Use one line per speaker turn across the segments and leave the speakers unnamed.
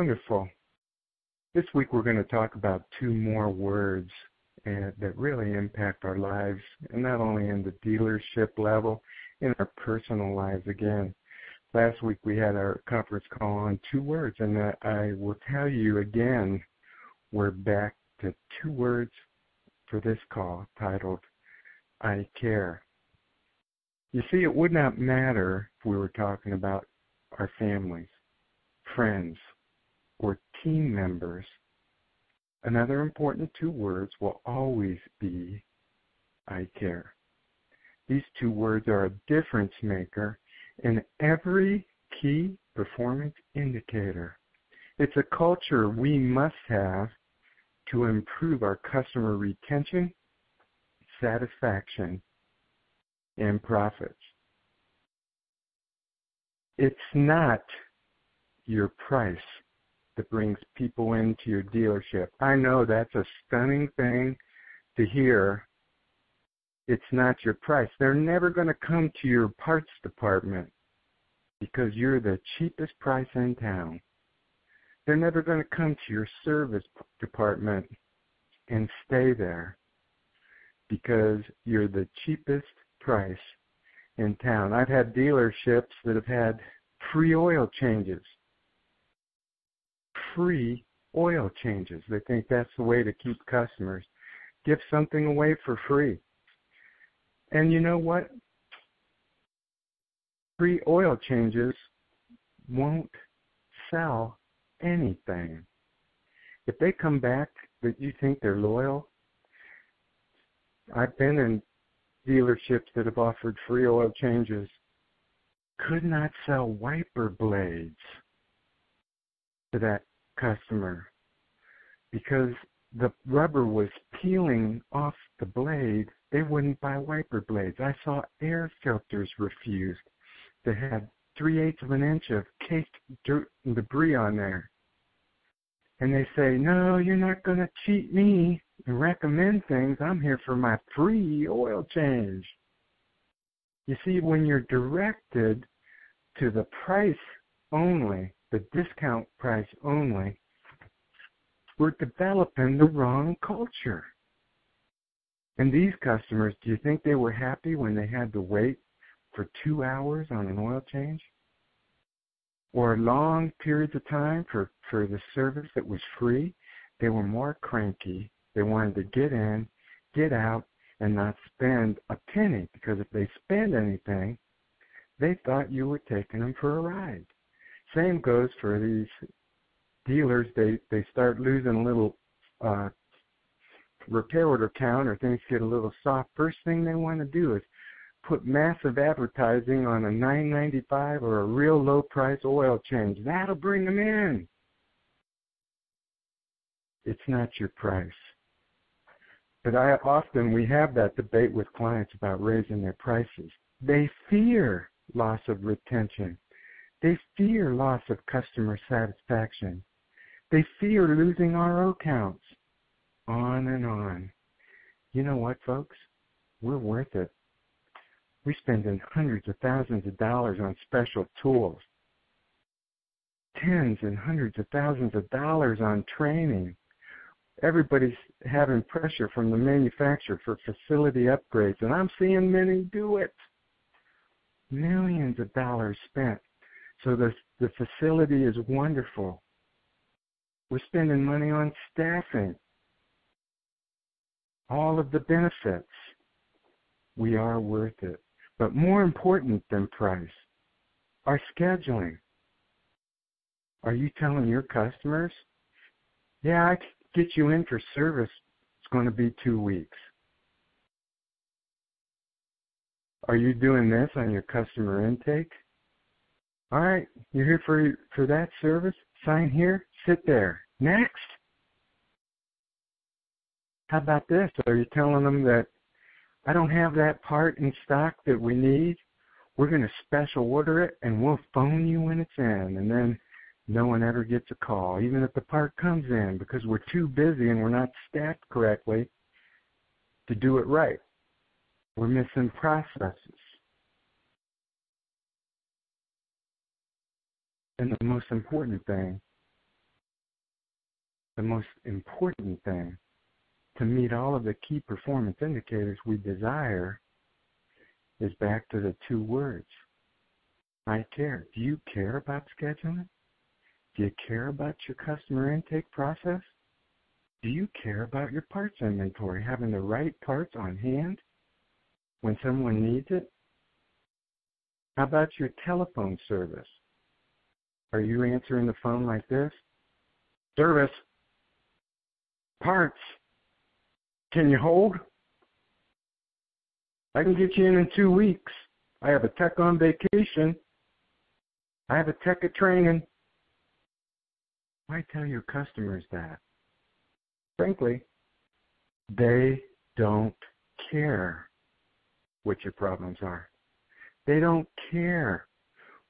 wonderful. This week we're going to talk about two more words that really impact our lives, and not only in the dealership level, in our personal lives again. Last week we had our conference call on two words, and I will tell you again, we're back to two words for this call titled, I care. You see, it would not matter if we were talking about our families, friends, or team members. Another important two words will always be, I care. These two words are a difference maker in every key performance indicator. It's a culture we must have to improve our customer retention, satisfaction, and profits. It's not your price that brings people into your dealership. I know that's a stunning thing to hear. It's not your price. They're never going to come to your parts department because you're the cheapest price in town. They're never going to come to your service department and stay there because you're the cheapest price in town. I've had dealerships that have had free oil changes. Free oil changes. They think that's the way to keep customers. Give something away for free. And you know what? Free oil changes won't sell anything. If they come back that you think they're loyal, I've been in dealerships that have offered free oil changes, could not sell wiper blades to that customer because the rubber was peeling off the blade. They wouldn't buy wiper blades. I saw air filters refused that had 3/8 of an inch of caked dirt and debris on there. And they say, no, you're not going to cheat me and recommend things. I'm here for my free oil change. You see, when you're directed to the price only, the discount price only, we're developing the wrong culture. And these customers, do you think they were happy when they had to wait for 2 hours on an oil change? Or long periods of time for the service that was free? They were more cranky. They wanted to get in, get out, and not spend a penny, because if they spend anything, they thought you were taking them for a ride. Same goes for these dealers. They start losing a little repair order count, or things get a little soft. First thing they want to do is put massive advertising on a $9.95 or a real low price oil change. That'll bring them in. It's not your price. But we have that debate with clients about raising their prices. They fear loss of retention. They fear loss of customer satisfaction. They fear losing RO counts. On and on. You know what, folks? We're worth it. We're spending hundreds of thousands of dollars on special tools. Tens and hundreds of thousands of dollars on training. Everybody's having pressure from the manufacturer for facility upgrades, and I'm seeing many do it. Millions of dollars spent. So the facility is wonderful. We're spending money on staffing. All of the benefits. We are worth it. But more important than price, our scheduling. Are you telling your customers, yeah, I can get you in for service, it's going to be 2 weeks? Are you doing this on your customer intake? All right, you're here for that service? Sign here, sit there. Next. How about this? Are you telling them that I don't have that part in stock that we need? We're going to special order it, and we'll phone you when it's in. And then no one ever gets a call, even if the part comes in, because we're too busy and we're not staffed correctly to do it right. We're missing processes. And the most important thing, the most important thing to meet all of the key performance indicators we desire is back to the two words. I care. Do you care about scheduling? Do you care about your customer intake process? Do you care about your parts inventory, having the right parts on hand when someone needs it? How about your telephone service? Are you answering the phone like this? Service. Parts. Can you hold? I can get you in 2 weeks. I have a tech on vacation. I have a tech at training. Why tell your customers that? Frankly, they don't care what your problems are. They don't care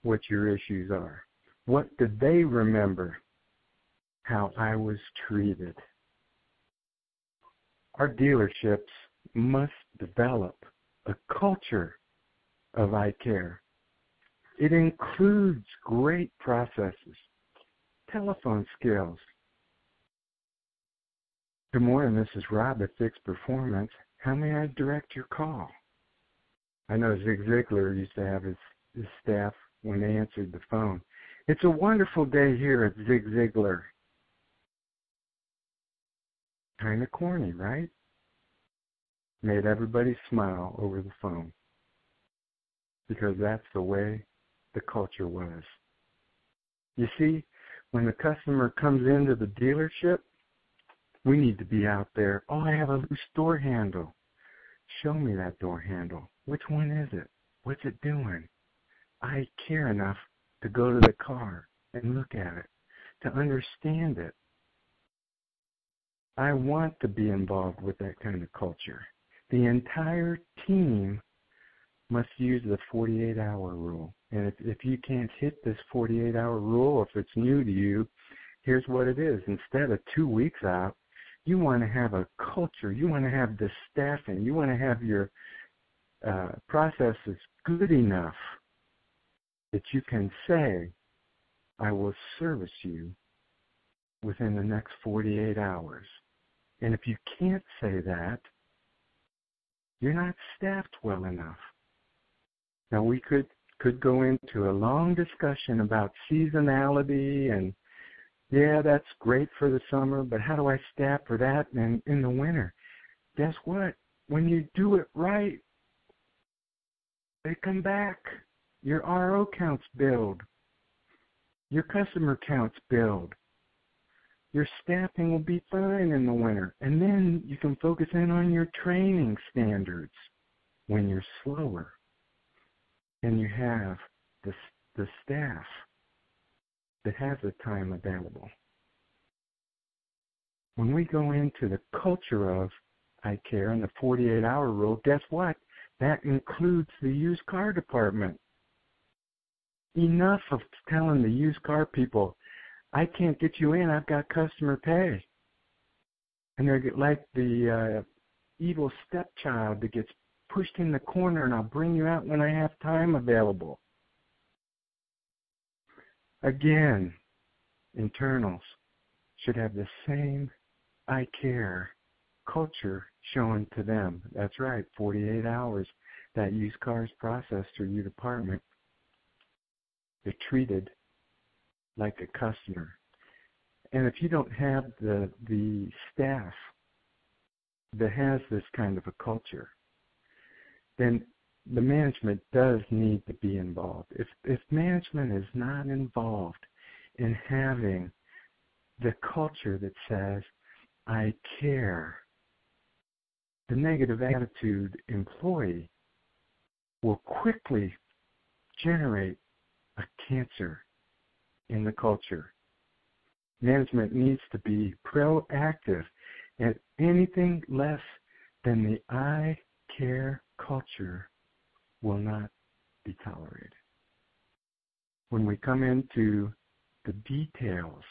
what your issues are. What do they remember? How I was treated. Our dealerships must develop a culture of I care. It includes great processes, telephone skills. Good morning, this is Rob at Fixed Performance. How may I direct your call? I know Zig Ziglar used to have his staff when they answered the phone. It's a wonderful day here at Zig Ziglar. Kind of corny, right? Made everybody smile over the phone because that's the way the culture was. You see, when the customer comes into the dealership, we need to be out there. Oh, I have a loose door handle. Show me that door handle. Which one is it? What's it doing? I care enough to go to the car and look at it, to understand it. I want to be involved with that kind of culture. The entire team must use the 48-hour rule. And if you can't hit this 48-hour rule, if it's new to you, here's what it is. Instead of 2 weeks out, you want to have a culture. You want to have the staffing. You want to have your processes good enough that you can say, I will service you within the next 48 hours. And if you can't say that, you're not staffed well enough. Now, we could go into a long discussion about seasonality and, yeah, that's great for the summer, but how do I staff for that in the winter? Guess what? When you do it right, they come back. Your RO counts build. Your customer counts build. Your staffing will be fine in the winter. And then you can focus in on your training standards when you're slower and you have the staff that has the time available. When we go into the culture of I care and the 48-hour rule, guess what? That includes the used car department. Enough of telling the used car people, I can't get you in, I've got customer pay. And they're like the evil stepchild that gets pushed in the corner and I'll bring you out when I have time available. Again, internals should have the same I care culture shown to them. That's right, 48 hours. That used car is processed through your department. They're treated like a customer. And if you don't have the staff that has this kind of a culture, then the management does need to be involved. If management is not involved in having the culture that says, I care, the negative attitude employee will quickly generate a cancer in the culture. Management needs to be proactive, and anything less than the I care culture will not be tolerated. When we come into the details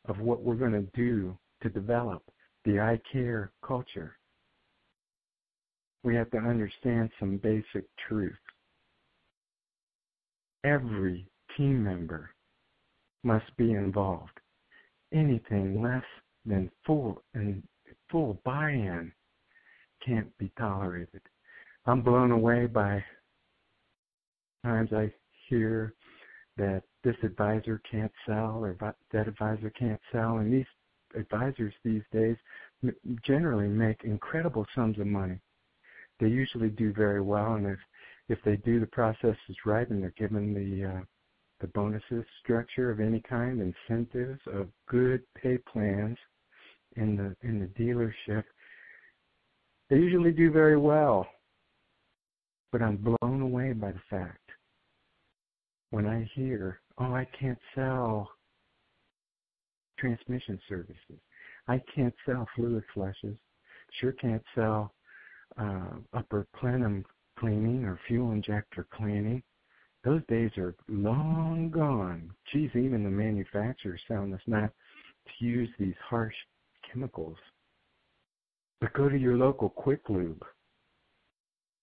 of what we're going to do to develop the I care culture, we have to understand some basic truth. Every team member must be involved. Anything less then full buy-in can't be tolerated. I'm blown away by times I hear that this advisor can't sell or that advisor can't sell, and these advisors these days generally make incredible sums of money. They usually do very well, and if they do the processes right and they're given the bonuses structure of any kind, incentives of good pay plans in the dealership, they usually do very well. But I'm blown away by the fact when I hear, oh, I can't sell transmission services. I can't sell fluid flushes. Sure can't sell upper plenum cleaning or fuel injector cleaning. Those days are long gone. Geez, even the manufacturers telling us not to use these harsh chemicals. But go to your local Quick Lube,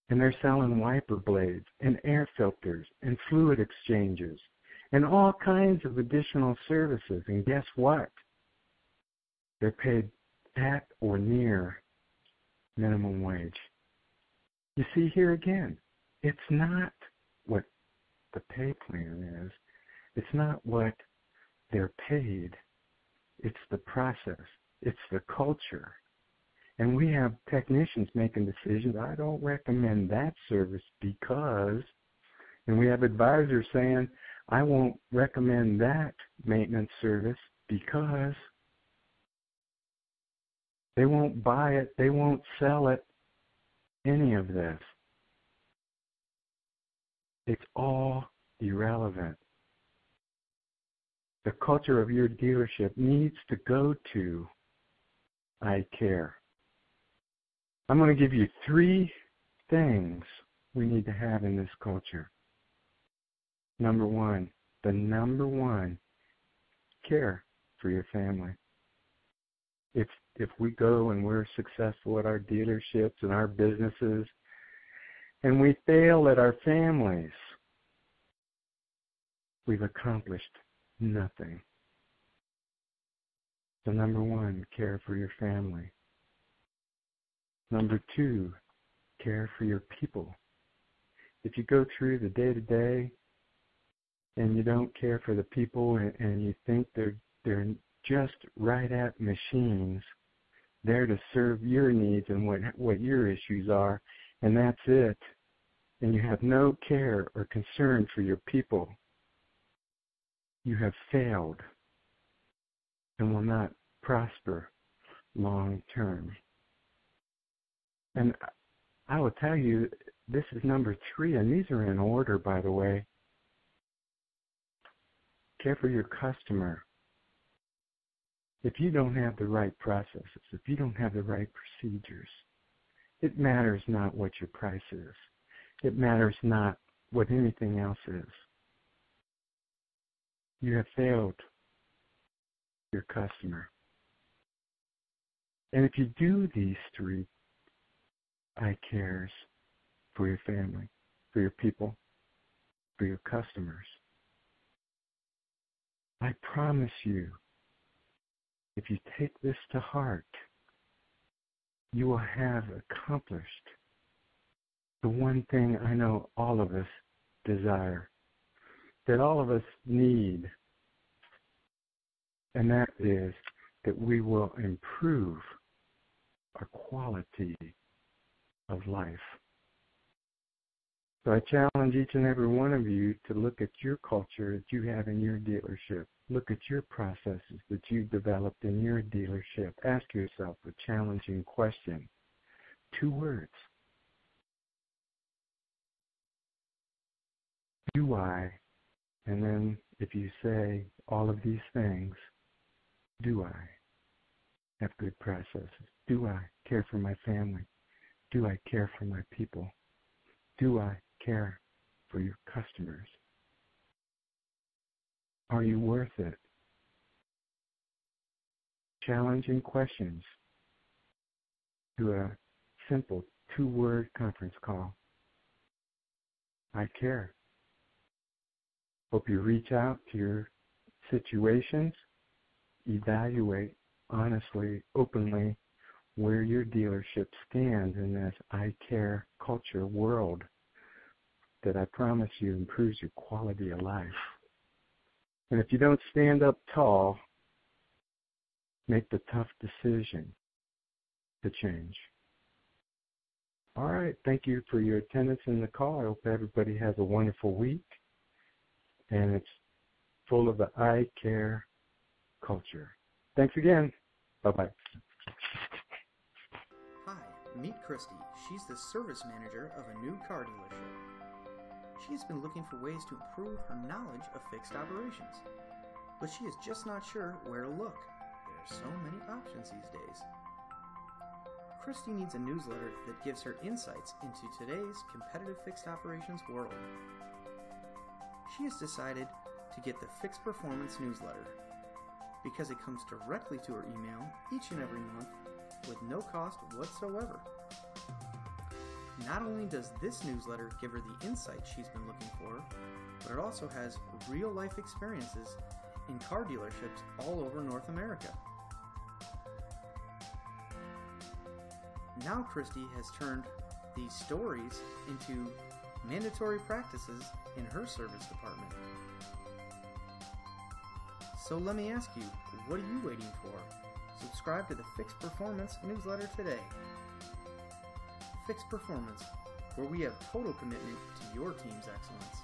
and they're selling wiper blades and air filters and fluid exchangers and all kinds of additional services. And guess what? They're paid at or near minimum wage. You see, here again, it's not what the pay plan is. It's not what they're paid. It's the process. It's the culture. And we have technicians making decisions. I don't recommend that service because, and we have advisors saying, I won't recommend that maintenance service because they won't buy it, they won't sell it, any of this. It's all irrelevant. The culture of your dealership needs to go to I care. I'm going to give you 3 things we need to have in this culture. Number 1, the number 1, care for your family. If we go and we're successful at our dealerships and our businesses, and we fail at our families, we've accomplished nothing. So number 1, care for your family. Number 2, care for your people. If you go through the day-to-day and you don't care for the people and you think they're just right at machines, there to serve your needs and what your issues are, and that's it, and you have no care or concern for your people, you have failed and will not prosper long term. And I will tell you, this is number 3, and these are in order, by the way. Care for your customer. If you don't have the right processes, if you don't have the right procedures, it matters not what your price is. It matters not what anything else is. You have failed your customer. And if you do these 3 I cares for your family, for your people, for your customers, I promise you, if you take this to heart, you will have accomplished the one thing I know all of us desire, that all of us need, and that is that we will improve our quality of life. So I challenge each and every one of you to look at your culture that you have in your dealership. Look at your processes that you've developed in your dealership. Ask yourself a challenging question. 2 words. Do I? And then if you say all of these things, do I have good processes? Do I care for my family? Do I care for my people? Do I care for your customers? Are you worth it? Challenging questions to a simple 2-word conference call. I care. Hope you reach out to your situations, evaluate honestly, openly, where your dealership stands in this eye care culture world that I promise you improves your quality of life. And if you don't stand up tall, make the tough decision to change. All right, thank you for your attendance in the call. I hope everybody has a wonderful week, and it's full of the eye care culture. Thanks again. Bye-bye.
Hi, meet Christy. She's the service manager of a new car dealership. She's been looking for ways to improve her knowledge of fixed operations, but she is just not sure where to look. There are so many options these days. Christy needs a newsletter that gives her insights into today's competitive fixed operations world. She has decided to get the Fixed Performance newsletter because it comes directly to her email each and every month with no cost whatsoever. Not only does this newsletter give her the insights she's been looking for, but it also has real-life experiences in car dealerships all over North America. Now Christy has turned these stories into mandatory practices in her service department. So let me ask you, what are you waiting for? Subscribe to the Fixed Performance newsletter today. Fixed Performance, where we have total commitment to your team's excellence.